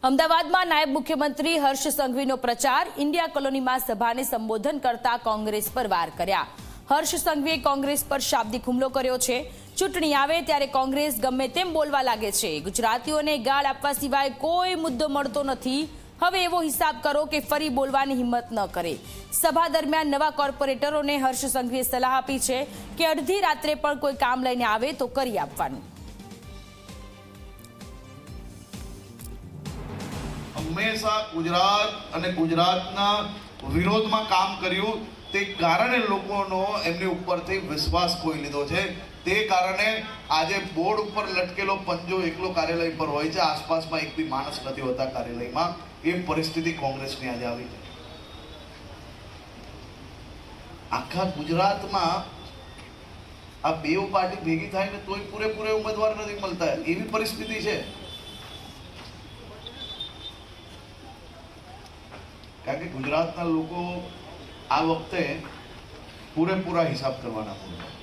અમદાવાદમાં નાયબ મુખ્યમંત્રી હર્ષ સંઘવીનો પ્રચાર, ઇન્ડિયા કોલોનીમાં સભાને સંબોધન કરતા કોંગ્રેસ પર વાર કર્યા। હર્ષ સંઘવીએ કોંગ્રેસ પર શાબ્દિક હુમલો કર્યો છે। ચૂંટણી આવે ત્યારે કોંગ્રેસ ગમે તેમ બોલવા લાગે છે। ગુજરાતીઓને ગાળ આપવા સિવાય કોઈ મુદ્દો મળતો નથી। હવે એવો હિસાબ કરો કે ફરી બોલવાની હિંમત ન કરે। સભા દરમિયાન નવા કોર્પોરેટરોને હર્ષ સંઘવીએ સલાહ આપી છે કે અડધી રાત્રે પણ કોઈ કામ લઈને આવે તો કરી આપવાનું। હંમેશા ગુજરાત અને ગુજરાતના વિરોધમાં કામ કર્યું, તે કારણે લોકોનો એમની ઉપરથી વિશ્વાસ ખોઈ લીધો છે। તે કારણે આજે બોર્ડ ઉપર લટકેલો પંજો એકલો કાર્યાલય પર હોય છે, આસપાસમાં એક બી માણસ નથી હોતા કાર્યાલયમાં। એ પરિસ્થિતિ કોંગ્રેસની આજે આવી છે। આખા ગુજરાતમાં આ બે પાર્ટી ભેગી થાય ને તોય પૂરેપૂરા ઉમેદવાર નથી મળતા, એવી પરિસ્થિતિ છે। કારણ કે ગુજરાતના લોકો આ વખતે પૂરેપૂરા હિસાબ કરવાના છે।